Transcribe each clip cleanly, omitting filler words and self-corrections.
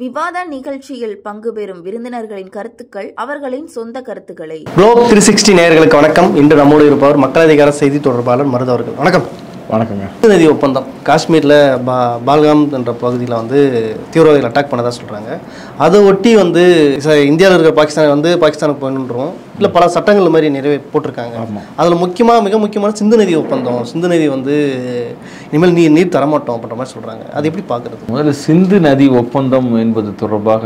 விவாத நிகழ்ச்சியில் பங்கு பெறும் விருந்தினர்களின் கருத்துக்கள் அவர்களின் சொந்த கருத்துக்களை. குளோப் 360 நேயர்களுக்கு வணக்கம். இன்று நம்மோடு இருப்பவர் மக்கள் அதிகார செய்தி தொடர்பாளர் மருது அவர்கள். வணக்கம். வணக்கங்க. சிந்து நதி ஒப்பந்தம் காஷ்மீரில் பால்காம் என்ற பகுதியில் தீவிரவாதிகள் அட்டாக் பண்ணதாக சொல்கிறாங்க. அதை ஒட்டி இந்தியாவில் இருக்கிற பாகிஸ்தானுக்கு போயின்னுன்றோம் இல்லை பல சட்டங்கள் மாதிரி போட்டிருக்காங்க. அதில் மிக முக்கியமான சிந்து நதி ஒப்பந்தம். சிந்து நதி இனிமேல் நீர் தரமாட்டோம் அப்படின்ற மாதிரி சொல்கிறாங்க. அது எப்படி பார்க்குறது? முதல்ல சிந்து நதி ஒப்பந்தம் என்பது தொடர்பாக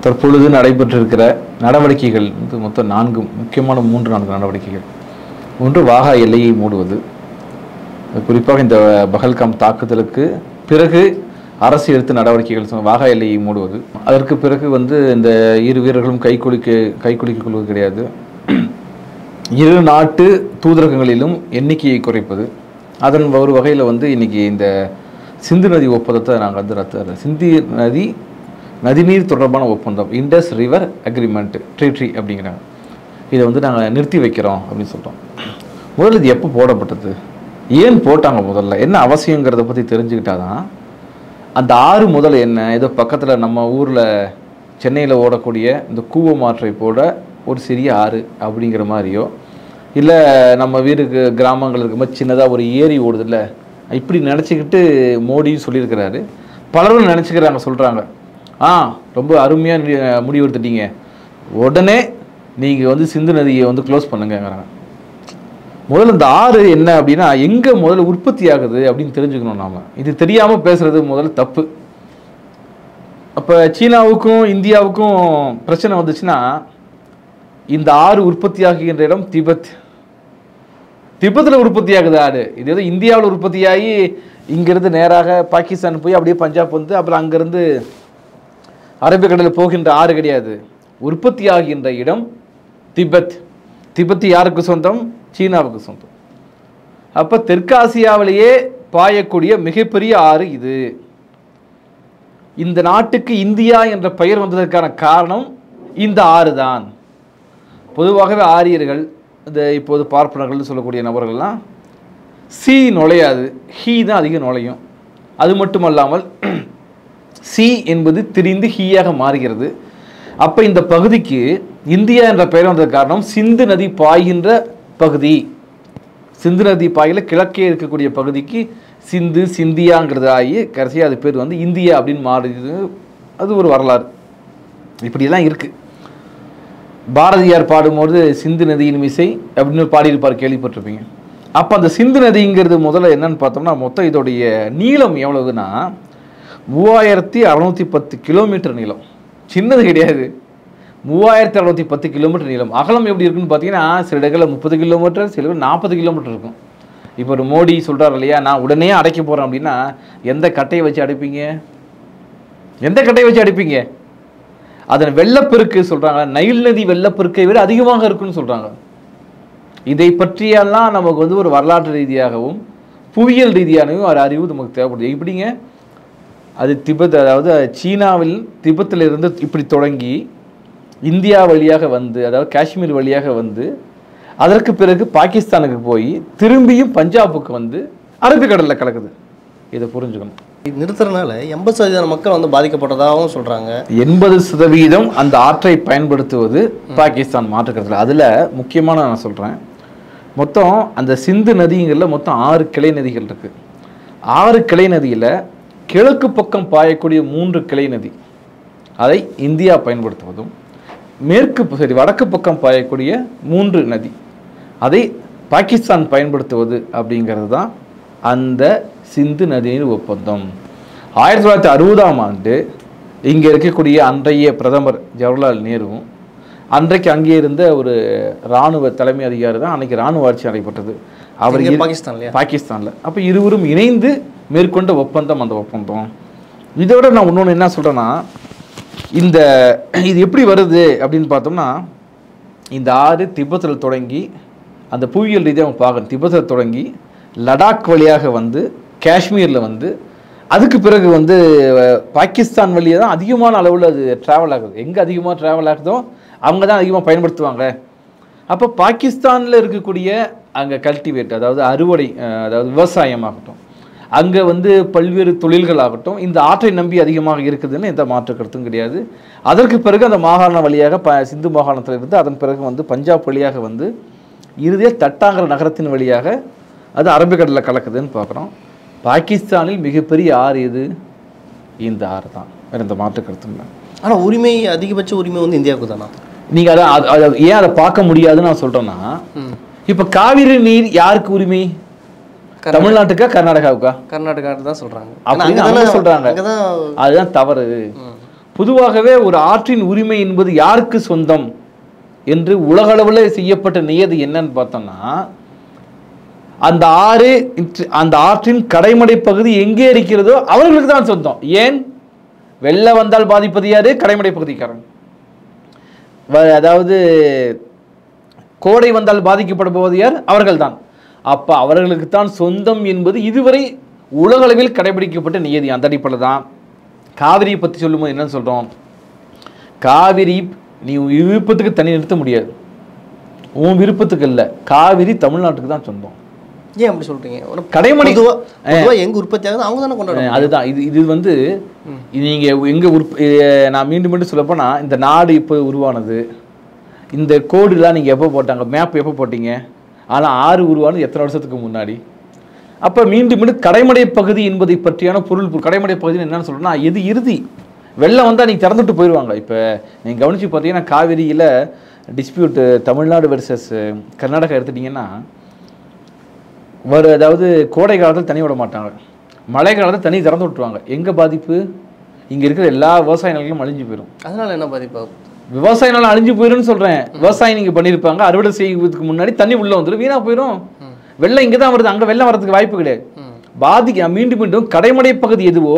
தற்பொழுது நடைபெற்றிருக்கிற நடவடிக்கைகள் மொத்தம் 3 நடவடிக்கைகள். ஒன்று, வாகா எல்லையை மூடுவது. குறிப்பாக இந்த பஹல்காம் தாக்குதலுக்கு பிறகு அரசு எடுத்த நடவடிக்கைகள் வாகா எல்லையை மூடுவது. அதற்கு பிறகு இந்த இரு வீரர்களும் கைக்குலுக்கிக் கொள்வது கிடையாது. இரு நாட்டு தூதரகங்களிலும் எண்ணிக்கையை குறைப்பது. அதன் ஒரு வகையில் இன்னைக்கு இந்த சிந்து நதி ஒப்பந்தத்தை நாங்கள் சிந்து நதி நதிநீர் தொடர்பான ஒப்பந்தம், இண்டஸ் ரிவர் அக்ரிமெண்ட் ட்ரீட்டி அப்படிங்கிறாங்க. இதை நாங்கள் நிறுத்தி வைக்கிறோம் அப்படின்னு சொல்கிறோம். முதல்ல இது எப்போ போடப்பட்டது, ஏன் போட்டாங்க, முதல்ல என்ன அவசியங்கிறத பற்றி தெரிஞ்சுக்கிட்டாதான் அந்த ஆறு முதல்ல என்ன, ஏதோ பக்கத்தில் நம்ம ஊரில் சென்னையில் ஓடக்கூடிய இந்த கூவமாற்றை போட ஒரு சிறிய ஆறு அப்படிங்கிற மாதிரியோ, இல்லை நம்ம வீருக்கு கிராமங்கள் இருக்கும்போது சின்னதாக ஒரு ஏரி ஓடுதில்ல, இப்படி நினச்சிக்கிட்டு மோடியும் சொல்லியிருக்கிறாரு. பலரும் நினச்சிக்கிறாங்க, சொல்கிறாங்க ரொம்ப அருமையாக முடிவு எடுத்துட்டீங்க, உடனே நீங்கள் சிந்து நதியை க்ளோஸ் பண்ணுங்கிறாங்க. முதல்ல இந்த ஆறு என்ன அப்படின்னா எங்கே முதல்ல உற்பத்தி ஆகுது அப்படின்னு தெரிஞ்சுக்கணும். நாம் இது தெரியாமல் பேசுறது முதல்ல தப்பு. அப்போ சீனாவுக்கும் இந்தியாவுக்கும் பிரச்சனை வந்துச்சுன்னா இந்த ஆறு உற்பத்தி ஆகுகின்ற இடம் திபெத்தில் உற்பத்தி ஆகுது ஆறு. இது ஏதோ இந்தியாவில் உற்பத்தியாகி இங்கிருந்து நேராக பாகிஸ்தான் போய் அப்படியே பஞ்சாப் அப்புறம் அங்கேருந்து அரபிக்கடலில் போகின்ற ஆறு கிடையாது. உற்பத்தி ஆகின்ற இடம் திபெத் யாருக்கு சொந்தம்? சீனாவுக்கு சொந்தம். அப்போ தெற்காசியாவிலேயே பாயக்கூடிய மிகப்பெரிய ஆறு இது. இந்த நாட்டுக்கு இந்தியா என்ற பெயர் வந்ததற்கான காரணம் இந்த ஆறு தான். பொதுவாகவே ஆரியர்கள், இந்த இப்போது பார்ப்பனர்கள் சொல்லக்கூடிய நபர்கள்லாம் சி நுழையாது, ஹீ தான் அதிகம் நுழையும். அது மட்டுமல்லாமல் சி என்பது திரிந்து ஹீயாக மாறுகிறது. அப்போ இந்த பகுதிக்கு இந்தியா என்ற பெயர் வந்தது காரணம் சிந்து நதி பாய்கின்ற பகுதி. சிந்து நதி பாயில கிழக்கே இருக்கக்கூடிய பகுதிக்கு சிந்தியாங்கிறது ஆகி கடைசியாக அது பேர் இந்தியா அப்படின்னு மாறுது. அது ஒரு வரலாறு. இப்படியெல்லாம் இருக்குது. பாரதியார் பாடும்போது சிந்து நதியின் மிசை அப்படின்னு பாடியிருப்பார், கேள்விப்பட்டிருப்பீங்க. அப்போ அந்த சிந்து நதிங்கிறது முதல்ல என்னன்னு பார்த்தோம்னா மொத்தம் இதோடைய நீளம் எவ்வளவுன்னா 3610 கிலோமீட்டர் நீளம். சின்னது கிடையாது. 3610 கிலோமீட்டர் நீளம். அகலம் எப்படி இருக்குன்னு பார்த்தீங்கன்னா சில இடங்களில் 30 கிலோமீட்டர், சில 40 கிலோமீட்டர் இருக்கும். இப்போ ஒரு மோடி சொல்கிறார் இல்லையா, நான் உடனே அடைக்க போகிறேன் அப்படின்னா எந்த கட்டையை வச்சு அடைப்பீங்க? அதன் வெள்ளப்பெருக்கு சொல்கிறாங்க, நைல் நதி வெள்ளப்பெருக்கை விட அதிகமாக இருக்குன்னு சொல்கிறாங்க. இதை பற்றியெல்லாம் நமக்கு ஒரு வரலாற்று ரீதியாகவும் புவியியல் ரீதியாகவும் ஒரு அறிவு நமக்கு தேவைப்படுது. எப்படிங்க அது திபெத், அதாவது சீனாவில் திபெத்தில் இருந்து இப்படி தொடங்கி இந்தியா வழியாக அதாவது காஷ்மீர் வழியாக அதற்கு பிறகு பாகிஸ்தானுக்கு போய் திரும்பியும் பஞ்சாபுக்கு அரபிக்கடலில் கலக்குது. இதை புரிஞ்சுக்கணும். நிறுத்துறதுனால 80% மக்கள் பாதிக்கப்பட்டதாகவும் சொல்கிறாங்க. 80% அந்த ஆற்றை பயன்படுத்துவது பாகிஸ்தான் மாற்றுக்கிறதுல. அதில் முக்கியமான நான் சொல்கிறேன், மொத்தம் அந்த சிந்து நதிங்கிறதுல மொத்தம் 6 கிளை நதிகள் இருக்குது. 6 கிளை நதியில் கிழக்கு பக்கம் பாயக்கூடிய 3 கிளை நதி அதை இந்தியா பயன்படுத்துவதும், வடக்கு பக்கம் பாயக்கூடிய 3 நதி அதை பாகிஸ்தான் பயன்படுத்துவது அப்படிங்கிறது தான் அந்த சிந்து நதிநீர் ஒப்பந்தம். 1960ஆம் ஆண்டு இங்கே இருக்கக்கூடிய அன்றைய பிரதமர் ஜவஹர்லால் நேருவும் அன்றைக்கு அங்கே இருந்த ஒரு இராணுவ தலைமை அதிகாரி தான் அன்றைக்கி இராணுவ ஆட்சி நடைபெற்றது. அவர் பாகிஸ்தானில். அப்போ இருவரும் இணைந்து மேற்கொண்ட ஒப்பந்தம் அந்த ஒப்பந்தம். இதோட நான் இன்னொன்று என்ன சொல்கிறேன்னா, இது எப்படி வருது அப்படின்னு பார்த்தோம்னா, இந்த ஆறு திபெத்தில் தொடங்கி அந்த புவியியல் ரீதியாக பார்க்கணும். திபெத்தில் தொடங்கி லடாக் வழியாக காஷ்மீரில் அதுக்கு பிறகு பாகிஸ்தான் வழியாக தான் அதிகமான அளவில் அது ட்ராவல் ஆகுது. எங்கே அதிகமாக ட்ராவல் ஆகுதோ அவங்க தான் அதிகமாக பயன்படுத்துவாங்க. அப்போ பாகிஸ்தானில் இருக்கக்கூடிய அங்கே கல்டிவேட், அதாவது அறுவடை, அதாவது விவசாயமாகட்டும், அங்கே வந்து பல்வேறு தொழில்களாகட்டும் இந்த ஆற்றை நம்பி அதிகமாக இருக்குதுன்னு எந்த மாற்று கருத்தும் கிடையாது. அதற்கு பிறகு அந்த மாகாண வழியாக சிந்து மாகாணத்தில் இருந்து அதன் பிறகு வந்து பஞ்சாப் வழியாக வந்து இறுதியாக தட்டாங்கிற நகரத்தின் வழியாக அது அரபிக்கடலில் கலக்குதுன்னு பார்க்குறோம். பாகிஸ்தானில் மிகப்பெரிய ஆறு எது? இந்த ஆறு தான், வேறு எந்த மாற்று கருத்தும் இல்லை. ஆனால் உரிமை அதிகபட்ச உரிமை வந்து இந்தியாவுக்கு தானா? நீங்கள் அதை ஏன் அதை பார்க்க முடியாதுன்னு நான் சொல்கிறேன்னா, இப்போ காவிரி நீர் யாருக்கு உரிமை? தமிழ்நாட்டுக்கா கர்நாடகாவுக்கா? கர்நாடகா தான் சொல்கிறாங்க. அப்படின்னு சொல்கிறாங்க. அதுதான் தவறு. பொதுவாகவே ஒரு ஆற்றின் உரிமை என்பது யாருக்கு சொந்தம் என்று உலகளவில் செய்யப்பட்ட நியதி என்னன்னு பார்த்தோம்னா, அந்த ஆற்றின் கடைமடை பகுதி எங்கே இருக்கிறதோ அவர்களுக்கு தான் சொந்தம். ஏன்? வெள்ளம் வந்தால் பாதிப்பது யாரு? கடைமடை பகுதிக்காரன். அதாவது கோடை வந்தால் பாதிக்கப்படுவது யார்? அவர்கள் தான். அப்ப அவர்களுக்கு தான் சொந்தம் என்பது இதுவரை உலகளவில் கடைபிடிக்கப்பட்ட நியதி. அந்த அடிப்படையில் தான் காவிரியை பற்றி சொல்லும்போது என்னன்னு சொல்றோம், காவிரி நீ விருப்பத்துக்கு தண்ணி நிறுத்த முடியாது, உன் விருப்பத்துக்கு இல்லை, காவிரி தமிழ்நாட்டுக்கு தான் சொந்தம். ஏன் அப்படி சொல்றீங்க? கடைமடை எங்க உற்பத்தி ஆகுது அவங்க தானே கொண்டாடுறாங்க. அதுதான் இது வந்து நீங்க எங்க நான் மீண்டும் மீண்டும் சொல்லப்போனா, இந்த நாடு இப்போ உருவானது, இந்த கோடுலாம் நீங்க எப்போ போட்டாங்க, மேப் எப்போ போட்டீங்க? ஆனா ஆறு உருவானது எத்தனை வருஷத்துக்கு முன்னாடி. அப்ப மீண்டும் மீண்டும் கடைமடை பகுதி என்பதை பற்றியான பொருள், கடைமடை பகுதி என்னன்னு சொல்றேன்னா, எது இறுதி வெள்ளம் வந்தா நீங்க திறந்துட்டு போயிடுவாங்க. இப்ப நீங்க கவனிச்சு பார்த்தீங்கன்னா காவிரியில டிஸ்பியூட் தமிழ்நாடு வெர்சஸ் கர்நாடகா எடுத்துட்டீங்கன்னா, அதாவது கோடை காலத்தில் தண்ணி விட மாட்டாங்க, மழை காலத்தில் தண்ணி திறந்து விட்டுருவாங்க. எங்கே பாதிப்பு? இங்கே இருக்கிற எல்லா விவசாய நிலங்களும் அழிஞ்சு போயிடும். அதனால என்ன பாதிப்பாகும்? விவசாய நிலம் அழிஞ்சு போயிடும்னு சொல்கிறேன். விவசாயம் நீங்கள் பண்ணியிருப்பாங்க, அறுவடை செய்வதற்கு முன்னாடி தண்ணி உள்ளே வந்துடும், வீணாக போயிடும். வெள்ளம் இங்கே தான் வருது, அங்கே வெள்ளம் வரதுக்கு வாய்ப்பு கிடையாது. மீண்டும் மீண்டும் கடைமடை பகுதி எதுவோ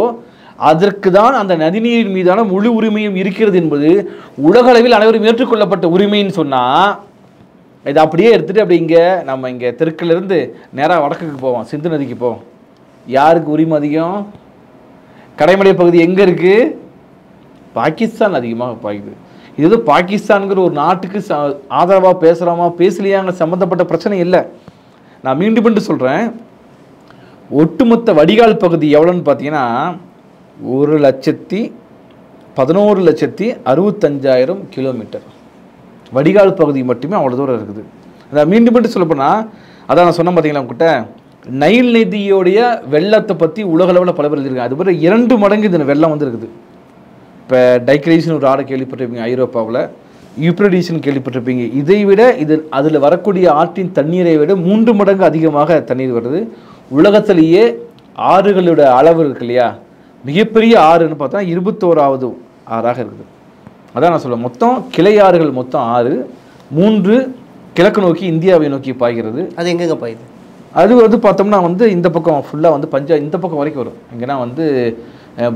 அதற்கு தான் அந்த நதிநீரின் மீதான முழு உரிமையும் இருக்கிறது என்பது உலக அளவில் அனைவரும் ஏற்றுக்கொள்ளப்பட்ட உரிமைன்னு சொன்னால், இதை அப்படியே எடுத்துகிட்டு அப்படி நம்ம இங்கே தெற்கிலிருந்து நேராக வடக்குக்கு போவோம், சிந்து நதிக்கு போவோம். யாருக்கு உரிமை அதிகம்? கடைமடை பகுதி எங்கே இருக்குது? பாகிஸ்தான் அதிகமாக பாய்க்குது. இது பாகிஸ்தான்கிற ஒரு நாட்டுக்கு ஆதரவாக பேசுகிறோமா பேசலையாங்க சம்மந்தப்பட்ட பிரச்சனை இல்லை. நான் மீண்டும் மீண்டும் சொல்கிறேன், ஒட்டுமொத்த வடிகால் பகுதி எவ்வளோன்னு பார்த்தீங்கன்னா 1,11,65,000 கிலோமீட்டர் வடிகால் பகுதி மட்டுமே அவ்வளோ தூரம் இருக்குது. அதான் மீண்டும் மீண்டும் சொல்லப்போனால், அதான் நான் சொன்னேன் பார்த்தீங்களா உங்ககிட்ட, நைல் நதியோடைய வெள்ளத்தை பற்றி உலகளவில் பல பேர் எழுதியிருக்காங்க. அது பிறகு 2 மடங்கு இது வெள்ளம் வந்து இருக்குது. இப்போ டைக்ரீஸ்னு ஒரு ஆடை கேள்விப்பட்டிருப்பீங்க ஐரோப்பாவில், யூப்ரடிஸ்ன்னு கேள்விப்பட்டிருப்பீங்க. இதை விட அதில் வரக்கூடிய ஆற்றின் தண்ணீரை விட 3 மடங்கு அதிகமாக தண்ணீர் வருது. உலகத்திலேயே ஆறுகளோட அளவு இருக்கு இல்லையா, மிகப்பெரிய ஆறுன்னு பார்த்தா 21வது ஆறாக இருக்குது. அதான் நான் சொல்ல, மொத்தம் கிளை ஆறுகள் மொத்தம் 6, 3 கிழக்கு நோக்கி இந்தியாவை நோக்கி பாய்கிறது. அது எங்கெங்க பாயுது? அது வந்து பார்த்தோம்னா வந்து இந்த பக்கம் ஃபுல்லாக வந்து இந்த பக்கம் வரைக்கும் வரும். எங்கன்னா வந்து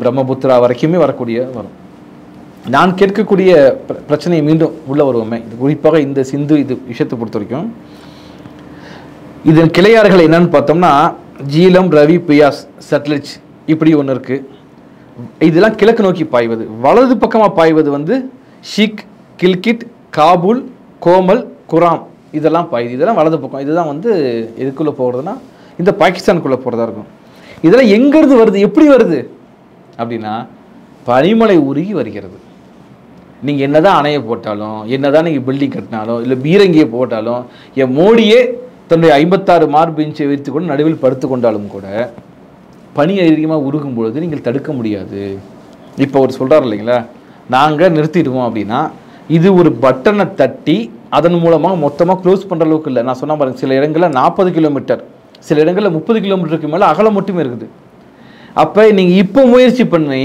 பிரம்மபுத்திரா வரைக்குமே வரும். நான் கேட்கக்கூடிய பிரச்சனையை மீண்டும் உள்ளே வருவோமே, இது குறிப்பாக இந்த சிந்து இது விஷயத்தை பொறுத்த வரைக்கும், இதன் கிளையாறுகள் என்னன்னு பார்த்தோம்னா ஜீலம், ரவி, பியாஸ், சட்லஜ் இப்படி ஒன்று இருக்குது. இதெல்லாம் கிழக்கு நோக்கி பாய்வது. வலது பக்கமாக பாய்வது வந்து ஷிக், கில்கிட், காபூல், கோமல், குராம் இதெல்லாம் பாயுது. இதெல்லாம் வலது பக்கம். இதுதான் வந்து எதுக்குள்ளே போகிறதுனா இந்த பாகிஸ்தானுக்குள்ளே போகிறதா இருக்கும். இதெல்லாம் எங்கேருந்து வருது, எப்படி வருது அப்படின்னா, பனிமலை உருகி வருகிறது. நீங்கள் என்ன தான் அணையை போட்டாலும், என்ன தான் நீங்கள் பில்டிங் கட்டினாலும், இல்லை பீரங்கியை போட்டாலும், என் மோடியே தன்னுடைய 56 மார்பு இன்ச்சை வைத்து கொண்டு நடுவில் படுத்து கொண்டாலும் கூட பனி அதிகமாக உருகும் பொழுது நீங்கள் தடுக்க முடியாது. இப்போ அவர் சொல்கிறார் இல்லைங்களா, நாங்கள் நிறுத்திடுவோம் அப்படின்னா, இது ஒரு பட்டனை தட்டி அதன் மூலமாக மொத்தமாக க்ளோஸ் பண்ணுற அளவுக்கு இல்லை. நான் சொன்ன பாருங்கள், சில இடங்களில் 40 கிலோமீட்டர், சில இடங்களில் 30 கிலோமீட்டருக்கு மேலே அகலம் மட்டுமே இருக்குது. அப்போ நீங்கள் இப்போ முயற்சி பண்ணி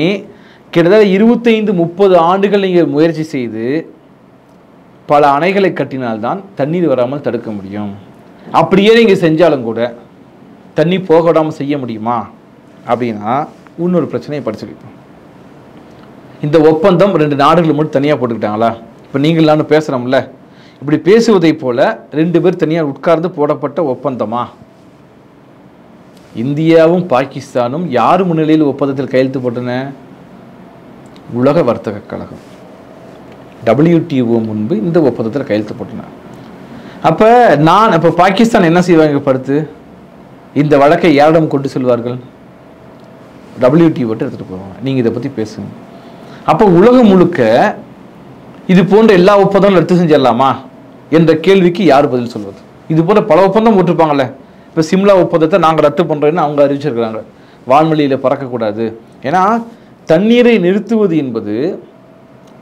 கிட்டத்தட்ட 25-30 ஆண்டுகள் நீங்கள் முயற்சி செய்து பல அணைகளை கட்டினால்தான் தண்ணீர் வராமல் தடுக்க முடியும். அப்படியே நீங்கள் செஞ்சாலும் கூட தண்ணி போக விடாமல் செய்ய முடியுமா அப்படின்னா இன்னொரு பிரச்சனையை படிச்சுக்கிட்டோம். இந்த ஒப்பந்தம் 2 நாடுகள் மட்டும் தனியாக போட்டுக்கிட்டாங்களா? இப்போ நீங்கள் நான் பேசுகிறோம்ல, இப்படி பேசுவதை போல 2 பேர் தனியாக உட்கார்ந்து போடப்பட்ட ஒப்பந்தமா? இந்தியாவும் பாகிஸ்தானும் யார் முன்னிலையில் ஒப்பந்தத்தில் கையெழுத்து போட்டன? உலக வர்த்தக கழகம் WTO முன்பு இந்த ஒப்பந்தத்தில் கையெழுத்து போட்டன. அப்போ பாகிஸ்தான் என்ன செய்வாங்க? படுத்து இந்த வழக்கை யாரிடம் கொண்டு செல்வார்கள்? WTO எடுத்துகிட்டு போவாங்க. நீங்கள் இதை பற்றி பேசுங்க. அப்போ உலகம் முழுக்க இது போன்ற எல்லா ஒப்பந்தங்களும் ரத்து செஞ்சிடலாமா என்ற கேள்விக்கு யார் பதில் சொல்வது? இது போல பல ஒப்பந்தம் போட்டிருப்பாங்கல்ல. இப்போ சிம்லா ஒப்பந்தத்தை நாங்கள் ரத்து பண்ணுறோன்னு அவங்க அறிவிச்சிருக்கிறாங்க. வான்வெளியில் பறக்கக்கூடாது. ஏன்னா தண்ணீரை நிறுத்துவது என்பது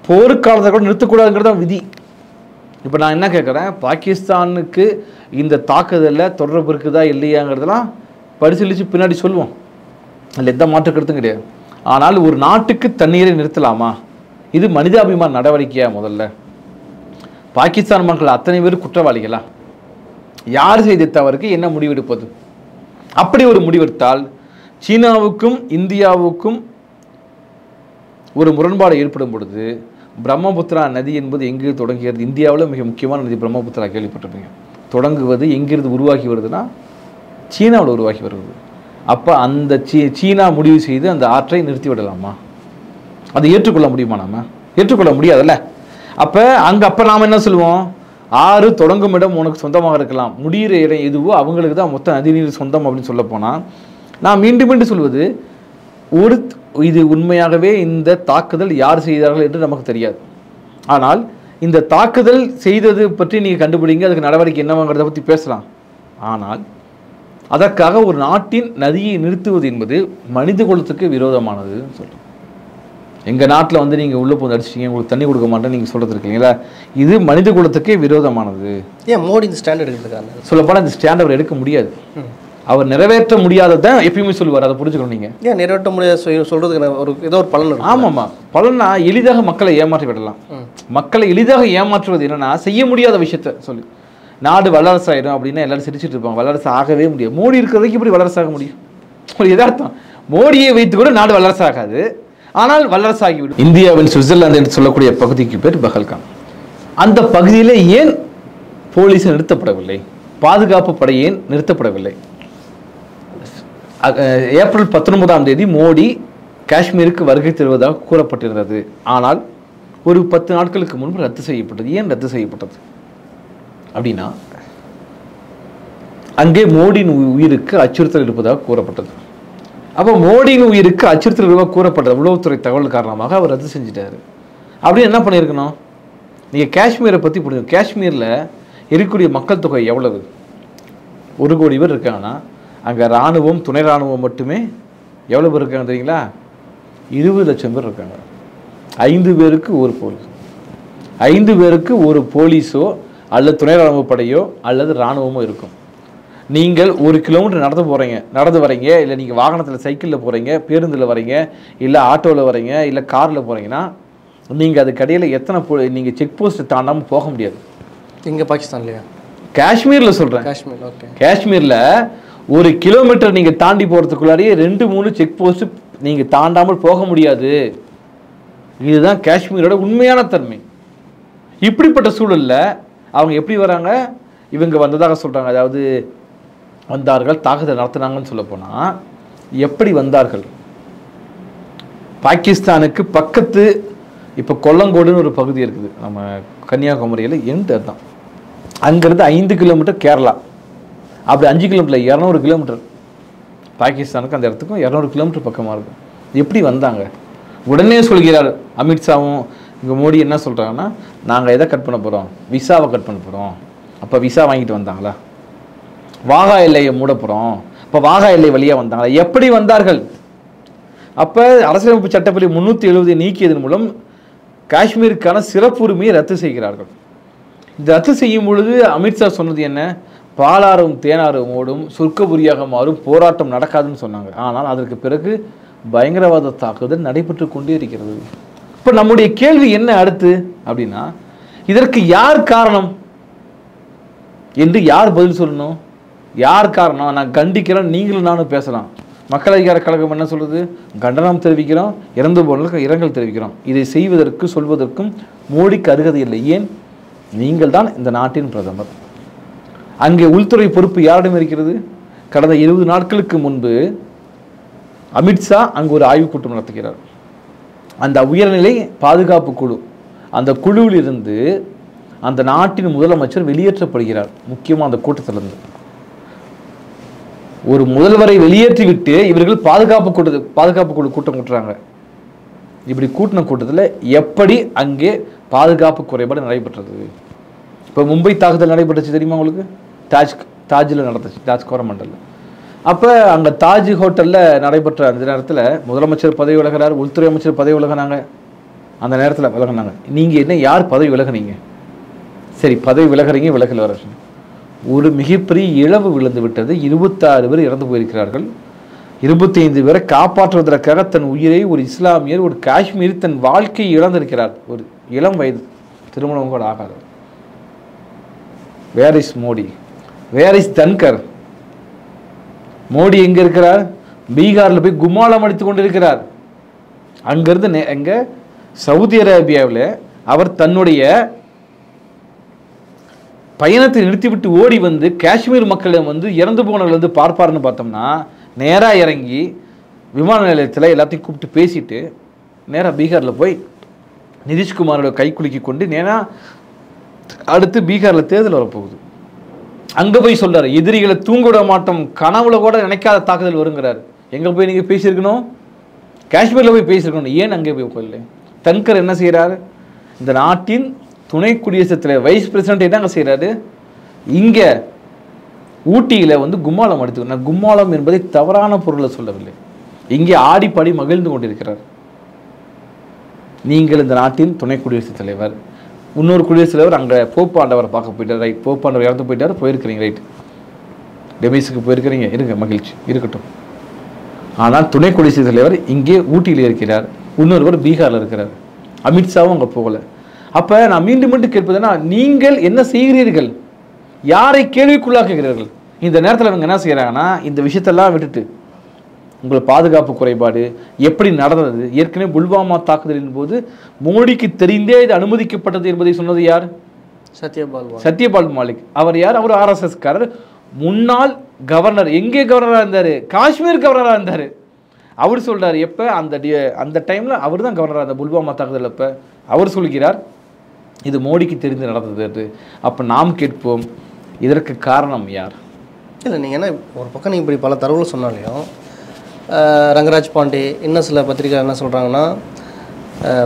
போர்க்காலத்தை கூட நிறுத்தக்கூடாதுங்கிறது தான் விதி. இப்போ நான் என்ன கேட்குறேன், பாகிஸ்தானுக்கு இந்த தாக்குதலில் தொடர்பு இருக்குதா இல்லையாங்கிறதெல்லாம் பரிசீலித்து பின்னாடி சொல்லுவோம், அதில் எந்த மாற்று கருத்தும் கிடையாது. ஆனால் ஒரு நாட்டுக்கு தண்ணீரை நிறுத்தலாமா? இது மனிதாபிமான நடவடிக்கையா? முதல்ல பாகிஸ்தான் மக்கள் அத்தனை பேர் குற்றவாளிகளா? யார் செய்த தவறுக்கு என்ன முடிவெடுப்பது? அப்படி ஒரு முடிவெடுத்தால் சீனாவுக்கும் இந்தியாவுக்கும் ஒரு முரண்பாடு ஏற்படும் பொழுது பிரம்மபுத்திரா நதி என்பது எங்கே தொடங்குகிறது? இந்தியாவில் மிக முக்கியமான நதி பிரம்மபுத்திரா, கேள்விப்பட்டிருப்பீங்க. தொடங்குவது எங்கிருந்து உருவாகி வருதுன்னா சீனாவில் உருவாகி வருது. அப்போ அந்த சீனா முடிவு செய்து அந்த ஆற்றை நிறுத்தி விடலாமா? அதை ஏற்றுக்கொள்ள முடியுமா? நாம ஏற்றுக்கொள்ள முடியாதுல்ல. அப்போ நாம் என்ன சொல்லுவோம், ஆறு தொடங்கும் இடம் உனக்கு சொந்தமாக இருக்கலாம், முடிகிற இடம் எதுவோ அவங்களுக்கு தான் மொத்த நதிநீர் சொந்தம் அப்படின்னு சொல்ல போனால், நான் மீண்டும் மீண்டும் சொல்வது, இது உண்மையாகவே இந்த தாக்குதல் யார் செய்தார்கள் என்று நமக்கு தெரியாது. ஆனால் இந்த தாக்குதல் செய்தது பற்றி நீங்கள் கண்டுபிடிங்க, அதுக்கு நடவடிக்கை என்னவாங்கிறத பற்றி பேசலாம். ஆனால் அதற்காக ஒரு நாட்டின் நதியை நிறுத்துவது என்பது மனித குலத்துக்கு விரோதமானது சொல்கிறோம். எங்கள் நாட்டில் வந்து நீங்கள் உள்ளே போய் அடிச்சிங்க, உங்களுக்கு தண்ணி கொடுக்க மாட்டேன்னு நீங்கள் சொல்கிறது இருக்கீங்களா, இது மனித குலத்துக்கே விரோதமானது. ஏன் மோடி இந்த ஸ்டாண்டர்ட் எடுத்துக்காங்க? சொல்லப்போனால் இந்த ஸ்டாண்டர்ட் எடுக்க முடியாது. அவர் நிறைவேற்ற முடியாததான் எப்பயுமே சொல்லுவார். அதை புரிஞ்சுக்கணும். நீங்கள் ஏன் நிறைவேற்ற முடியாது சொல்கிறதுக்கு ஒரு ஏதோ ஒரு பலன் இருக்கும். ஆமாம்மா, பலனா எளிதாக மக்களை ஏமாற்றி விடலாம். மக்களை எளிதாக ஏமாற்றுவது என்னன்னா, செய்ய முடியாத விஷயத்த சொல்லி நாடு வல்லரசு ஆகிடும் அப்படின்னா எல்லாரும் சிரிச்சுட்டு இருப்பாங்க. வல்லரசு ஆகவே முடியாது. மோடி இருக்கிறதுக்கு எப்படி வல்லரசு ஆக முடியும்? ஒரு யதார்த்தம். மோடியை வைத்து கூட நாடு வல்லரசு ஆகாது, ஆனால் வல்லரசு ஆகிவிடும். இந்தியாவின் சுவிட்சர்லாந்து என்று சொல்லக்கூடிய பகுதிக்கு பேர் பஹல்காம். அந்த பகுதியில் ஏன் போலீஸ் நிறுத்தப்படவில்லை? பாதுகாப்பு படை ஏன் நிறுத்தப்படவில்லை? ஏப்ரல் 19ஆம் தேதி மோடி காஷ்மீருக்கு வருகை தருவதாக கூறப்பட்டிருந்தது. ஆனால் ஒரு 10 நாட்களுக்கு முன்பு ரத்து செய்யப்பட்டது. ஏன் ரத்து செய்யப்பட்டது அப்படின்னா, அங்கே மோடியின் உயிருக்கு அச்சுறுத்தல் இருப்பதாக கூறப்பட்டது. அப்போ மோடியின் உயிருக்கு அச்சுறுத்தல் இருப்பதாக கூறப்பட்டது உளவுத்துறை தகவல் காரணமாக அவர் ரத்து செஞ்சிட்டாரு. அப்படின்னு என்ன பண்ணியிருக்கணும்? நீங்கள் காஷ்மீரை பற்றி புரியும். காஷ்மீரில் இருக்கக்கூடிய மக்கள் தொகை எவ்வளவு? 1 கோடி பேர் இருக்காங்கன்னா அங்கே இராணுவம் துணை இராணுவம் மட்டுமே எவ்வளோ பேர் இருக்காங்க தெரியுங்களா? 20 லட்சம் பேர் இருக்காங்க. 5 பேருக்கு ஒரு போலீஸ், 5 பேருக்கு ஒரு போலீஸோ அல்லது துணை இராணுவ படையோ அல்லது இராணுவமோ இருக்கும். நீங்கள் 1 கிலோமீட்டர் நடந்து வரீங்க, இல்லை நீங்கள் வாகனத்தில் சைக்கிளில் போகிறீங்க, பேருந்தில் வரீங்க, இல்லை ஆட்டோவில் வரீங்க, இல்லை காரில் போகிறீங்கன்னா நீங்கள் அதுக்கு இடையில் எத்தனை நீங்கள் செக் போஸ்ட் தாண்டாமல் போக முடியாது. இங்கே பாகிஸ்தான்லையா? காஷ்மீரில் சொல்கிறேன். காஷ்மீர், ஓகே. காஷ்மீரில் 1 கிலோமீட்டர் நீங்கள் தாண்டி போகிறதுக்குள்ளாரியே 2-3 செக் போஸ்ட் நீங்கள் தாண்டாமல் போக முடியாது. இதுதான் காஷ்மீரோட உண்மையான தன்மை. இப்படிப்பட்ட சூழலில் அவங்க எப்படி வராங்க? இவங்க வந்ததாக சொல்கிறாங்க. அதாவது வந்தார்கள், தாக்குதல் நடத்தினாங்கன்னு சொல்ல போனால் எப்படி வந்தார்கள்? பாகிஸ்தானுக்கு பக்கத்து இப்போ கொல்லங்கோடுன்னு ஒரு பகுதி இருக்குது நம்ம கன்னியாகுமரியில், எந்த தான் அங்கேருந்து 5 கிலோமீட்டர் கேரளா, அப்படி 5 கிலோமீட்டர் 200 கிலோமீட்டர் பாகிஸ்தானுக்கு, அந்த இடத்துக்கும் 200 கிலோமீட்டர் பக்கமாக இருக்கும். எப்படி வந்தாங்க? உடனே சொல்கிறார் அமித்ஷாவும் இங்கே மோடி என்ன சொல்கிறாங்கன்னா, நாங்கள் எதை கட் பண்ண போகிறோம்? விசாவை கட் பண்ண போகிறோம். அப்போ விசா வாங்கிட்டு வந்தாங்களா? வாகா எல்லையை மூட போகிறோம், இப்போ வாகா எல்லை வழியாக வந்தாங்களா? எப்படி வந்தார்கள்? அப்போ அரசியலமைப்பு சட்டப்படி 370 நீக்கியதன் மூலம் காஷ்மீருக்கான சிறப்பு உரிமையை ரத்து செய்கிறார்கள். இந்த ரத்து செய்யும் பொழுது அமித்ஷா சொன்னது என்ன? பாலாறும் தேனாறும் ஓடும், சொர்க்கபுரியாக மாறும், போராட்டம் நடக்காதுன்னு சொன்னாங்க. ஆனால் அதற்கு பிறகு பயங்கரவாத தாக்குதல் நடைபெற்று கொண்டே இருக்கிறது. இப்போ நம்முடைய கேள்வி என்ன அடுத்து அப்படின்னா, இதற்கு யார் காரணம் என்று யார் பதில் சொல்லணும்? யார் காரணம்? நான் கண்டிக்கிறேன், நீங்களும் நானும் பேசலாம். மக்கள் அதிகார கழகம் என்ன சொல்றது? கண்டனம் தெரிவிக்கிறோம், இறந்து போனவர்களுக்கு இரங்கல் தெரிவிக்கிறோம். இதை செய்வதற்கு சொல்வதற்கும் மோடிக்கு அருகதை இல்லை. ஏன்? நீங்கள் தான் இந்த நாட்டின் பிரதமர். அங்கே உள்துறை பொறுப்பு யாரிடம் இருக்கிறது? கடந்த 20 நாட்களுக்கு முன்பு அமித்ஷா அங்கு ஒரு ஆய்வுக் கூட்டம் நடத்துகிறார். அந்த உயர்நிலை பாதுகாப்பு குழு, அந்த குழுவிலிருந்து அந்த நாட்டின் முதலமைச்சர் வெளியேற்றப்படுகிறார். முக்கியமாக அந்த கூட்டத்திலிருந்து ஒரு முதல்வரை வெளியேற்றி விட்டு இவர்கள் பாதுகாப்பு குழு கூட்டம் கூட்டுறாங்க. இப்படி கூட்டின கூட்டத்தில் எப்படி அங்கே பாதுகாப்பு குறைபாடு நடைபெற்றது? இப்போ மும்பை தாக்குதல் நடைபெற்றுச்சு தெரியுமா உங்களுக்கு? தாஜில் நடந்துச்சு, தாஜ் கோரமண்டலில். அப்போ அங்கே தாஜ் ஹோட்டலில் நடைபெற்ற அந்த நேரத்தில் முதலமைச்சர் பதவி விலகிறார், உள்துறை அமைச்சர் பதவி விலகினாங்க. அந்த நேரத்தில் விலகினாங்க. நீங்கள் என்ன யார் பதவி விலகினீங்க? சரி, பதவி விலகிறீங்க, விலகல் வர ஒரு மிகப்பெரிய இழவு விழுந்து விட்டது. 26 பேர் இறந்து போயிருக்கிறார்கள். 25 பேரை காப்பாற்றுவதற்காக தன் உயிரை ஒரு இஸ்லாமியர், ஒரு காஷ்மீரி தன் வாழ்க்கையை இழந்திருக்கிறார். ஒரு இளம் வயது, திருமணம் கூட ஆகாது. Where is Modi? Where is Dhankhar? Modi எங்க இருக்கிறார்? பீகாரில் போய் கும்மாளம் அடித்து கொண்டிருக்கிறார். அங்கிருந்து எங்க சவுதி அரேபியாவில் அவர் தன்னுடைய பயணத்தை நிறுத்திவிட்டு ஓடி வந்து காஷ்மீர் மக்களை வந்து இறந்து போனவர்கள் வந்து பார்ப்பாருன்னு பார்த்தோம்னா, நேராக இறங்கி விமான நிலையத்தில் எல்லாத்தையும் கூப்பிட்டு பேசிட்டு நேராக பீகாரில் போய் நிதிஷ்குமாரோட கை குலுக்கி கொண்டு நேராக அடுத்து பீகாரில் தேர்தல் வரப்போகுது. அங்கே போய் சொல்கிறார், எதிரிகளை தூங்க விட மாட்டோம், கனவுல கூட நினைக்காத தாக்குதல் வருங்கிறார். எங்கே போய் நீங்கள் பேசியிருக்கணும்? காஷ்மீரில் போய் பேசியிருக்கணும். ஏன் அங்கே போய் போகல? தன்கர் என்ன செய்கிறார்? இந்த நாட்டின் துணை குடியரசுத் தலைவர் வைஸ் பிரசிடென்ட் என்னங்க செய்கிறாரு? இங்கே ஊட்டியில் வந்து கும்மாளம் அடித்து, நான் கும்மாளம் என்பதை தவறான பொருளை சொல்லவில்லை, இங்கே ஆடிப்பாடி மகிழ்ந்து கொண்டிருக்கிறார். நீங்கள் இந்த நாட்டின் துணை குடியரசுத் தலைவர், இன்னொரு குடியரசுத் தலைவர் அங்கே போப்பாண்டவரை பார்க்க போயிட்டார். ரைட், போப்பாண்டவர் இறந்து போயிட்டார், போயிருக்கிறீங்க. ரைட், டெமிஸுக்கு போயிருக்கிறீங்க, இருங்க, மகிழ்ச்சி இருக்கட்டும். ஆனால் துணை குடியரசுத் தலைவர் இங்கே ஊட்டியில் இருக்கிறார், இன்னொருவர் பீகாரில் இருக்கிறார். அமித்ஷாவும் அங்கே போகலை. அப்போ நான் மீண்டும் மீண்டும் கேட்பதுன்னா, நீங்கள் என்ன செய்கிறீர்கள்? யாரை கேள்விக்குள்ளாக்குகிறீர்கள்? இந்த நேரத்தில் இவங்க என்ன செய்கிறாங்கன்னா, இந்த விஷயத்தெல்லாம் விட்டுட்டு உங்கள் பாதுகாப்பு குறைபாடு எப்படி நடந்தது, ஏற்கனவே புல்வாமா தாக்குதலின் போது மோடிக்கு தெரிந்தே இது அனுமதிக்கப்பட்டது என்பதை சொன்னது யார்? சத்யபால் மாலிக். அவர் யார்? அவர் RSSகாரர், முன்னாள் கவர்னர். எங்கே கவர்னராக இருந்தார்? காஷ்மீர் கவர்னராக இருந்தார். அவர் சொல்கிறார், எப்போ அந்த டைமில் அவர் தான் கவர்னராக இருந்தார் புல்வாமா தாக்குதல். அப்போ அவர் சொல்கிறார், இது மோடிக்கு தெரிந்து நடந்தது. அப்போ நாம் கேட்போம், இதற்கு காரணம் யார்? இல்லை, நீங்கள் என்ன ஒரு பக்கம் நீங்கள் இப்படி பல தரவுகள் சொன்னாலையும், ரங்கராஜ் பாண்டே இன்னும் சில பத்திரிகை என்ன சொல்கிறாங்கன்னா,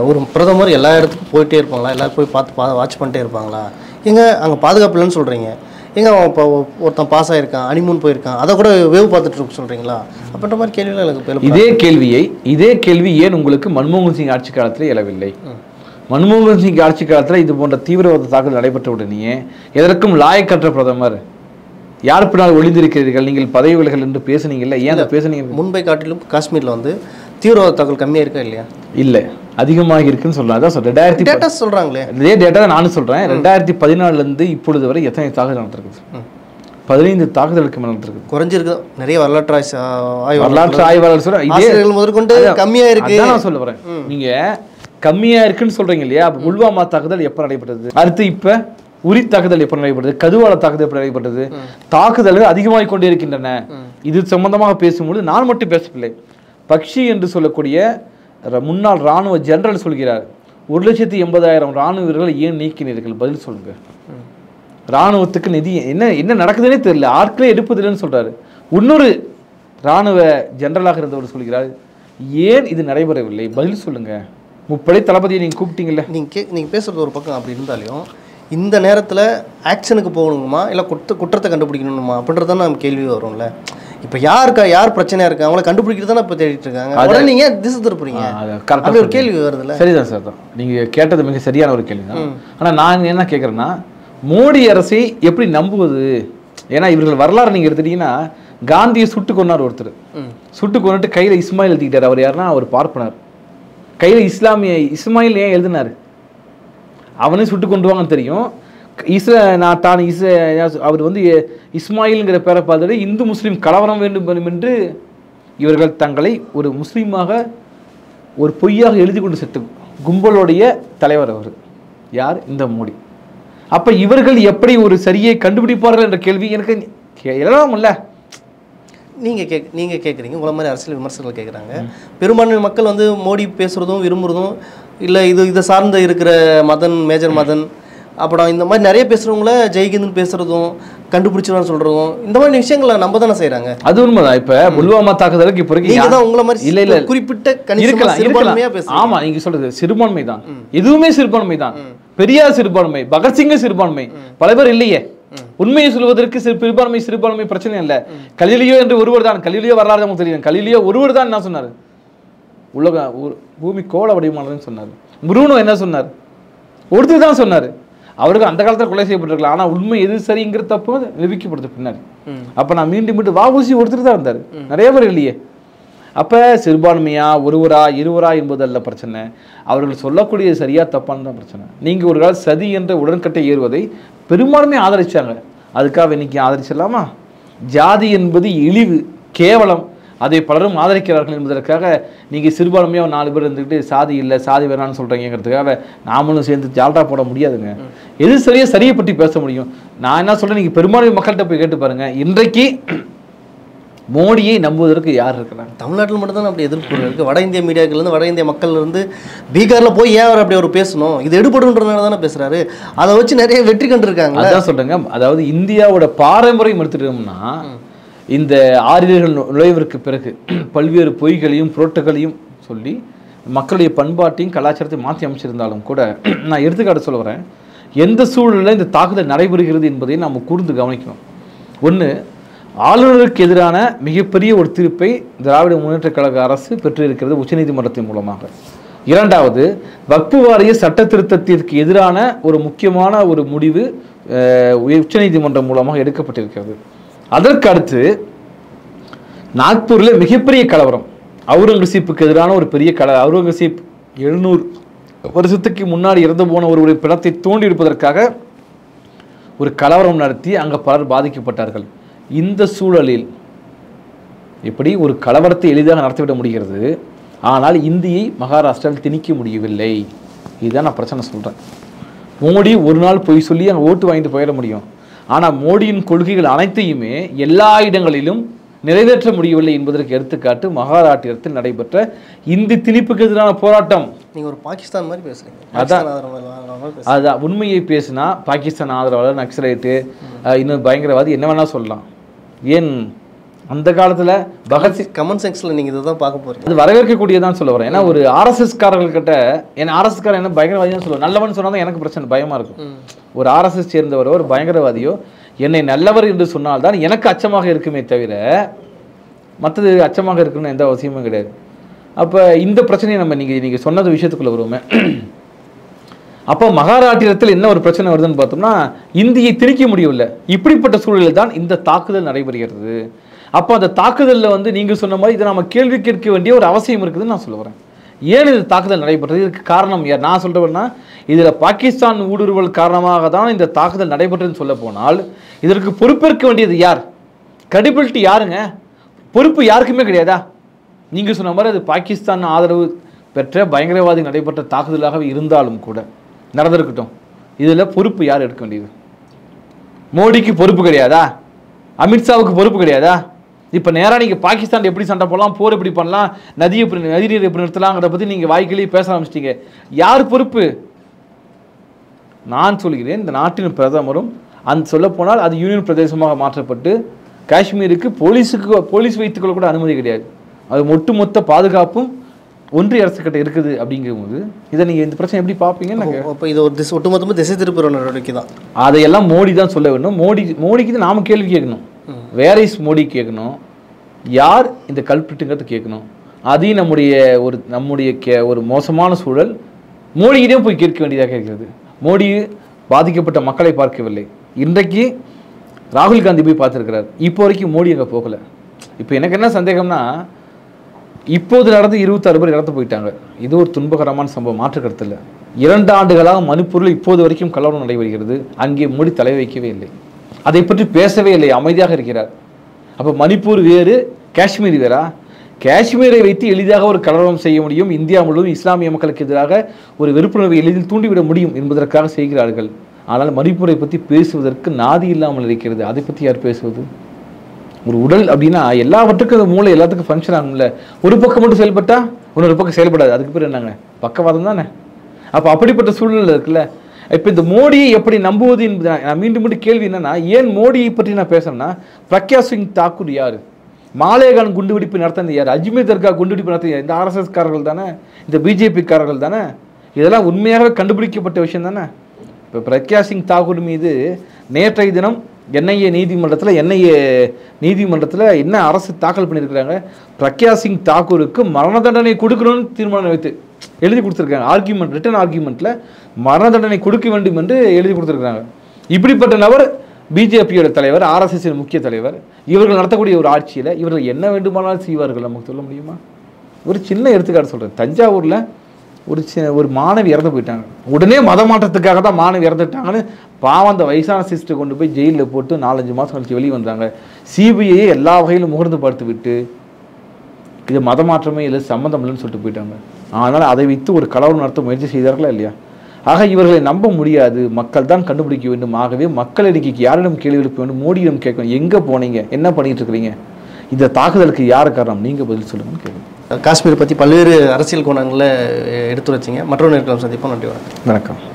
ஒரு பிரதமர் எல்லா இடத்துக்கும் போயிட்டே இருப்பாங்களா, எல்லோரும் போய் பார்த்து வாட்ச் பண்ணிட்டே இருப்பாங்களா? எங்கே அங்கே பாதுகாப்பு இல்லைன்னு சொல்கிறீங்க, எங்கே இப்போ ஒருத்தன் பாஸ் ஆகிருக்கான், ஹனிமூன் போயிருக்கான், அதை கூட வேவ் பார்த்துட்டு இருக்க சொல்கிறீங்களா? அப்படின்ற மாதிரி கேள்விகள் எனக்கு இதே கேள்வி ஏன் உங்களுக்கு மன்மோகன் சிங் ஆட்சி காலத்தில் எழவில்லை? மன்மோகன் சிங் ஆட்சி காலத்தில் இது போன்ற தீவிரவாத தாக்குதல் நடைபெற்ற உடனே எதற்கும் லாயக்கற்ற பிரதமர், யார் பின்னால் ஒளிந்திருக்கிறீர்கள், நீங்கள் பதவி விலகல் என்று பேசுனீங்கல்ல, ஏன் அதை பேசுனீங்க? முன்பை காட்டிலும் காஷ்மீரில் வந்து தீவிரவாத தாக்குதல் கம்மியாக இருக்கா இல்லையா? இல்லை, அதிகமாக இருக்குன்னு சொல்லலாம். அதான் சொல்கிறேன், 2000 சொல்கிறாங்களே, இதே டேட்டா நானும் சொல்கிறேன். 2014 இப்பொழுது வரை எத்தனை தாக்குதல் நடந்திருக்குது? 15 தாக்குதலுக்கு மேலே நடந்திருக்கு. குறைஞ்சிருக்கு. நிறைய வரலாற்று ஆய்வாளர் சொல்கிறேன் முதற்கொண்டு கம்மியாக இருக்கு. நான் சொல்ல வரேன், நீங்கள் கம்மியாக இருக்குன்னு சொல்கிறீங்க இல்லையா? அப்போ புல்வாமா தாக்குதல் எப்போ நடைபெற்றது? அடுத்து இப்போ உரி தாக்குதல் எப்போ நடைபெற்றது? கதுவால தாக்குதல் எப்போ நடைபெற்றது? தாக்குதல்கள் அதிகமாகிக் கொண்டே இருக்கின்றன. இது சம்பந்தமாக பேசும்போது நான் மட்டும் பேசவில்லை, பக்ஷி என்று சொல்லக்கூடிய முன்னாள் இராணுவ ஜெனரல் சொல்கிறார், 1,80,000 இராணுவ வீரர்கள் ஏன் நீக்கினீர்கள்? பதில் சொல்லுங்க. இராணுவத்துக்கு நிதி என்ன நடக்குதுன்னே தெரியல, ஆட்களே எடுப்பதில்லைன்னு சொல்றாரு. இன்னொரு இராணுவ ஜெனரலாக இருந்தவர் சொல்கிறார், ஏன் இது நடைபெறவில்லை? பதில் சொல்லுங்க. முப்படை தளபதியை நீங்கள் கூப்பிட்டீங்கல்ல, நீங்கள் பேசுகிறது ஒரு பக்கம் அப்படி இருந்தாலையும், இந்த நேரத்தில் ஆக்ஷனுக்கு போகணுமா இல்லை குற்றத்தை கண்டுபிடிக்கணுமா அப்படின்றதான் நம்ம கேள்வி வரும்ல. இப்போ யார் பிரச்சனையாக இருக்கு அவங்கள கண்டுபிடிக்கிறது தானே இப்போ தேடிட்டு இருக்காங்க. அதனால் நீங்கள் திசை திருப்புறீங்க. அப்படி ஒரு கேள்வி வருதுல்ல. சரிதான் சார், தான் நீங்கள் கேட்டது மிக சரியான ஒரு கேள்வி தான். ஆனால் நான் என்ன கேட்குறேன்னா, மோடி அரசை எப்படி நம்புவது? ஏன்னா இவர்கள் வரலாறு நீங்கள் எடுத்துட்டீங்கன்னா, காந்தியை சுட்டு கொண்டார் ஒருத்தர், சுட்டு கொண்டுட்டு கையில் இஸ்மாயில் எழுதிக்கிட்டார். அவர் யாருன்னா அவர் பார்ப்பனர். கையில் இஸ்மாயில் ஏன் எழுதினார்? அவனே சுட்டு கொண்டு வாங்கன்னு தெரியும். அவர் வந்து இஸ்மாயில்ங்கிற பேரை பார்த்துட்டு இந்து முஸ்லீம் கலவரம் வேண்டும் என்று இவர்கள் தங்களை ஒரு முஸ்லீமாக ஒரு பொய்யாக எழுதி கொண்டு செத்து கும்பலுடைய தலைவர் அவர் யார்? இந்த மோடி. அப்போ இவர்கள் எப்படி ஒரு சரியை கண்டுபிடிப்பார்கள் என்ற கேள்வி எனக்கு எழலாம்ல. நீங்கள் கேட்குறீங்க, உங்களை மாதிரி அரசியல் விமர்சகர்கள் கேட்குறாங்க. பெரும்பான்மை மக்கள் வந்து மோடி பேசுகிறதும் விரும்புகிறதும் இல்லை, இதை சார்ந்த இருக்கிற மதன், மேஜர் மதன் அப்புறம் இந்த மாதிரி நிறைய பேசுகிறவங்கள ஜெய்கிந்துன்னு பேசுகிறதும் கண்டுபிடிச்சிடலாம்னு சொல்கிறதும் இந்த மாதிரி விஷயங்களை நம்ம தானே செய்கிறாங்க. அது உண்மைதான். இப்போ புல்வாமா தாக்குதலுக்கு இப்போ நீங்கள் தான் உங்களை மாதிரி இல்லை குறிப்பிட்ட சிறுபான்மையாக பேசுகிறேன். ஆமாம், நீங்கள் சொல்கிறது சிறுபான்மை தான், எதுவுமே சிறுபான்மை தான். பெரியார் சிறுபான்மை, பகத்சிங்க சிறுபான்மை, பல பேர் இல்லையே. உண்மையை சொல்வதற்கு சிறுபான்மை பிரச்சனை இல்லை. கலீலியோ என்று ஒருவர் தான், கலீலியோ வரலாறு நமக்கு தெரியும். கலீலியோ ஒருவர் தான் என்ன சொன்னார்? உலக பூமி கோள வடிவமானதுன்னு சொன்னார். புரூனோ என்ன சொன்னார்? ஒருத்தர் தான் சொன்னார். அவருக்கு அந்த காலத்தில் கொலை செய்யப்பட்டிருக்கலாம். ஆனால் உண்மை எது சரிங்கிற தப்பு நிரூபிக்கப்படுது பின்னாடி. அப்போ நான் மீண்டும் வாபூசி ஒருத்தர் தான் இருந்தார், நிறைய பேர் இல்லையே. அப்போ சிறுபான்மையா ஒருவரா இருவரா என்பதல்ல பிரச்சனை, அவர்கள் சொல்லக்கூடிய சரியா தப்பான்னு தான் பிரச்சனை. நீங்கள் ஒரு கால சதி என்ற உடன்கட்டை ஏறுவதை பெரும்பான்மை ஆதரிச்சாங்க, அதுக்காக இன்னைக்கு ஆதரிச்சிடலாமா? ஜாதி என்பது இழிவு, கேவலம், அதை பலரும் ஆதரிக்கிறார்கள் என்பதற்காக நீங்கள் சிறுபான்மையாக 4 பேர் இருந்துக்கிட்டு சாதி இல்லை சாதி வேணான்னு சொல்கிறீங்கிறதுக்காக நாமளும் சேர்ந்து ஜால்ரா போட முடியாதுங்க. எது சரியை பற்றி பேச முடியும்? நான் என்ன சொல்கிறேன், நீங்கள் பெரும்பான்மை மக்கள்கிட்ட போய் கேட்டு பாருங்கள். இன்றைக்கு மோடியை நம்புவதற்கு யார் இருக்கிறாங்க? தமிழ்நாட்டில் மட்டும்தான் அப்படி எதிர்ப்பு இருக்குது. வட இந்திய மீடியாக்கள்லேருந்து வட இந்திய மக்கள்லேருந்து பீகாரில் போய் ஏன் அவர் அப்படி அவர் பேசணும், இது எடுபடுன்றதுனால தானே பேசுகிறாரு. அதை வச்சு நிறைய வெற்றி கண்டிருக்காங்க. அதான் சொல்கிறேங்க. அதாவது இந்தியாவோட பாரம்பரியம் எடுத்துட்டோம்னா இந்த ஆரியர்கள் நுழைவிற்கு பிறகு பல்வேறு பொய்களையும் புரோட்டுகளையும் சொல்லி மக்களுடைய பண்பாட்டையும் கலாச்சாரத்தையும் மாற்றி அமைச்சிருந்தாலும் கூட நான் எடுத்துக்காட்டு சொல்ல வரேன். எந்த சூழலில் இந்த தாக்குதல் நடைபெறுகிறது என்பதை நாம் கூர்ந்து கவனிக்கணும். ஒன்று, ஆளுநருக்கு எதிரான மிகப்பெரிய ஒரு தீர்ப்பை திராவிட முன்னேற்ற கழக அரசு பெற்றிருக்கிறது உச்சநீதிமன்றத்தின் மூலமாக. இரண்டாவது, வக்பு வாரிய சட்ட திருத்தத்திற்கு எதிரான ஒரு முக்கியமான ஒரு முடிவு உச்சநீதிமன்றம் மூலமாக எடுக்கப்பட்டிருக்கிறது. அதற்கு அடுத்து நாக்பூரில் மிகப்பெரிய கலவரம், அவுரங்கசீப்புக்கு எதிரான ஒரு பெரிய அவுரங்கசீப் 700 வருஷத்துக்கு முன்னாடி இறந்து போன ஒருவருடைய பிணத்தை தோண்டி இருப்பதற்காக ஒரு கலவரம் நடத்தி அங்கே பலர் பாதிக்கப்பட்டார்கள். இந்த சூழலில் எப்படி ஒரு கலவரத்தை எளிதாக நடத்திவிட முடிகிறது, ஆனால் இந்தியை மகாராஷ்டிராவில் திணிக்க முடியவில்லை. இதுதான் நான் பிரச்சனை சொல்கிறேன். மோடி ஒரு நாள் போய் சொல்லி அங்கே ஓட்டு வாங்கிட்டு போயிட முடியும், ஆனால் மோடியின் கொள்கைகள் அனைத்தையுமே எல்லா இடங்களிலும் நிறைவேற்ற முடியவில்லை என்பதற்கு எடுத்துக்காட்டு மகாராஷ்டிரத்தில் நடைபெற்ற இந்தி திணிப்புக்கு எதிரான போராட்டம். நீங்கள் ஒரு பாகிஸ்தான் மாதிரி பேசுகிறீங்க. அதான் உண்மையை பேசினா பாகிஸ்தான் ஆதரவாளர், நக்சலைட்டு, இன்னும் பயங்கரவாதி என்ன வேணால் சொல்லலாம். ஏன் அந்த காலத்தில் பகத்சிங் கமெண்ட் செக்ஷனில் நீங்கள் இதை தான் பார்க்க போகிறீங்க. அது வரவேற்கக்கூடியதான் சொல்ல வரேன். ஏன்னா ஒரு ஆர்எஸ்எஸ்காரர்கள்கிட்ட என்ன ஆர்எஸ்எஸ்காரன் என்ன பயங்கரவாதி தான் சொல்லுவார், நல்லவன் சொன்னால் தான் எனக்கு பிரச்சனை பயமாக இருக்கும். ஒரு ஆர்எஸ்எஸ் சேர்ந்தவரோ ஒரு பயங்கரவாதியோ என்னை நல்லவர் என்று சொன்னால்தான் எனக்கு அச்சமாக இருக்குமே தவிர மற்றது அச்சமாக இருக்குன்னு எந்த அவசியமும் கிடையாது. அப்போ இந்த பிரச்சனையை நம்ம நீங்கள் சொன்னது விஷயத்துக்குள்ளே வருவோமே. அப்போ மகாராஷ்டிரத்தில் என்ன ஒரு பிரச்சனை வருதுன்னு பார்த்தோம்னா இந்தியை திணிக்க முடியவில்லை. இப்படிப்பட்ட சூழலில் தான் இந்த தாக்குதல் நடைபெறுகிறது. அப்போ அந்த தாக்குதலில் வந்து நீங்கள் சொன்ன மாதிரி இதை நம்ம கேள்வி கேட்க வேண்டிய ஒரு அவசியம் இருக்குதுன்னு நான் சொல்ல வரேன். ஏன் இது தாக்குதல் நடைபெற்றது, இதுக்கு காரணம் யார்? நான் சொல்கிறேன்னா இதில் பாகிஸ்தான் ஊடுருவல் காரணமாக தான் இந்த தாக்குதல் நடைபெற்றதுன்னு சொல்ல போனால் இதற்கு பொறுப்பேற்க வேண்டியது யார்? கிரெடிபிலிட்டி யாருங்க? பொறுப்பு யாருக்குமே கிடையாதா? நீங்கள் சொன்ன மாதிரி அது பாகிஸ்தான் ஆதரவு பெற்ற பயங்கரவாதி நடைபெற்ற தாக்குதலாகவே இருந்தாலும் கூட நடந்திருக்கட்டும், இதில் பொறுப்பு யார் எடுக்க வேண்டியது? மோடிக்கு பொறுப்பு கிடையாதா? அமித்ஷாவுக்கு பொறுப்பு கிடையாதா? இப்போ நேராக நீங்கள் பாகிஸ்தான் எப்படி சண்டை போடலாம், போர் எப்படி பண்ணலாம், நதிநீர் எப்படி நிறுத்தலாங்கிறத பற்றி நீங்கள் வாய்க்கிலேயே பேச ஆரம்பிச்சிட்டீங்க. யார் பொறுப்பு? நான் சொல்கிறேன், இந்த நாட்டின் பிரதமரும் சொல்லப்போனால் அது யூனியன் பிரதேசமாக மாற்றப்பட்டு காஷ்மீருக்கு போலீஸ் வைத்துக்கொள்ள கூட அனுமதி கிடையாது. அது ஒட்டுமொத்த பாதுகாப்பும் ஒன்றிய அரசு கிட்ட இருக்குது. அப்படிங்கும்போது இதை நீங்கள் இந்த பிரச்சனை எப்படி பார்ப்பீங்க? இப்போ இது ஒரு ஒட்டுமொத்தமாக திசை திருப்புற நடவடிக்கை தான். அதையெல்லாம் மோடி தான் சொல்ல வேண்டும். மோடிக்கு தான் நாம் கேள்வி கேட்கணும். வேர் இஸ் மோடி கேட்கணும், யார் இந்த கல்பிட்டுங்கிறது கேட்கணும். அதையும் நம்முடைய ஒரு மோசமான சூழல் மோடியிடம் போய் கேட்க வேண்டியதாக இருக்கிறது. மோடி பாதிக்கப்பட்ட மக்களை பார்க்கவில்லை. இன்றைக்கு ராகுல் காந்தி போய் பார்த்துருக்கிறார். இப்போ வரைக்கும் மோடி அங்கே போகலை. இப்போ எனக்கு என்ன சந்தேகம்னா, இப்போது நடந்து 26 பேர் இறந்து போயிட்டாங்க. இது ஒரு துன்பகரமான சம்பவம், மாற்று கருத்து இல்லை. 2 ஆண்டுகளாக மணிப்பூரில் இப்போது வரைக்கும் கலவரம் நடைபெறுகிறது. அங்கே மோடி தலை வைக்கவே இல்லை, அதை பற்றி பேசவே இல்லை, அமைதியாக இருக்கிறார். அப்போ மணிப்பூர் வேறு, காஷ்மீர் வேறா? காஷ்மீரை வைத்து எளிதாக ஒரு கலவரம் செய்ய முடியும், இந்தியா முழுவதும் இஸ்லாமிய மக்களுக்கு எதிராக ஒரு வெறுப்புணர்வை எளிதில் தூண்டிவிட முடியும் என்பதற்காக செய்கிறார்கள். ஆனால் மணிப்பூரை பற்றி பேசுவதற்கு நாதி இல்லாமல் இருக்கிறது. அதை பற்றி யார் பேசுவது? ஒரு உடல் அப்படின்னா எல்லாவற்றுக்கும் அந்த மூளை எல்லாத்துக்கும் ஃபங்க்ஷன் ஆகும்ல. ஒரு பக்கம் மட்டும் செயல்பட்டா இன்னொரு பக்கம் செயல்படாது. அதுக்கு பேர் என்னங்க? பக்கவாதம் தானே. அப்போ அப்படிப்பட்ட சூழ்நிலை இருக்குல்ல. இப்போ இந்த மோடியை எப்படி நம்புவது என்பது நான் மீண்டும் மீண்டும் கேள்வி என்னன்னா, ஏன் மோடியை பற்றி நான் பேசுறேன்னா, பிரக்யா சிங் தாக்கூர் யார், மாலேகான் குண்டுவெடிப்பு நடத்தினது யார், அஜ்மீர் தர்கா குண்டுவெடிப்பு நடத்தியது இந்த ஆர்எஸ்எஸ் காரர்கள் தானே, இந்த பிஜேபி காரர்கள் தானே, இதெல்லாம் உண்மையாகவே கண்டுபிடிக்கப்பட்ட விஷயம் தானே. இப்போ பிரக்யா சிங் தாக்கூர் மீது நேற்றைய தினம் என்ஐஏ நீதிமன்றத்தில் என்ன அரசு தாக்கல் பண்ணியிருக்கிறாங்க, பிரக்யா சிங் தாக்கூருக்கு மரண தண்டனை கொடுக்கணும்னு தீர்மானம் வைத்து எழுதி கொடுத்துருக்காங்க. ஆர்கியூமெண்ட், ரிட்டன் ஆர்கியூமெண்ட்டில் மரண தண்டனை கொடுக்க வேண்டும் என்று எழுதி கொடுத்துருக்காங்க. இப்படிப்பட்ட நபர் பிஜேபியோட தலைவர், ஆர்எஸ்எஸ் முக்கிய தலைவர். இவர்கள் நடத்தக்கூடிய ஒரு ஆட்சியில் இவர்கள் என்ன வேண்டுமானாலும் செய்வார்கள், நமக்கு சொல்ல முடியுமா? ஒரு சின்ன எடுத்துக்காட்டு சொல்கிறேன். தஞ்சாவூரில் ஒரு மாணவி இறந்து போயிட்டாங்க. உடனே மத மாற்றத்துக்காக தான் மாணவி இறந்துட்டாங்கன்னு பாவம் அந்த வயசான சிஸ்டர் கொண்டு போய் ஜெயிலில் போட்டு 4-5 மாதம் கழிச்சு வெளியே வந்தாங்க. சிபிஐ எல்லா வகையிலும் முகர்ந்து பார்த்து விட்டு இது மத மாற்றமே இல்லை, சம்மந்தம் இல்லைன்னு சொல்லிட்டு போயிட்டாங்க. ஆனால் அதை வைத்து ஒரு கலவரம் நடத்த முயற்சி செய்தார்களா இல்லையா? ஆக இவர்களை நம்ப முடியாது, மக்கள் தான் கண்டுபிடிக்க வேண்டும். ஆகவே மக்கள் அறிக்கைக்கு யாரிடம் கேள்வி எழுப்ப வேண்டும், மோடியிடம் கேட்கணும். எங்கே போனீங்க, என்ன பண்ணிட்டு இருக்கிறீங்க, இந்த தாக்குதலுக்கு யார் காரணம், நீங்கள் பதில் சொல்லுங்கன்னு கேட்கணும். காஷ்மீர் பற்றி பல்வேறு அரசியல் கோணங்களில் எடுத்து வச்சிங்க. மற்றொரு நேர்காணல் சந்திப்போம். நன்றி. வணக்கம்.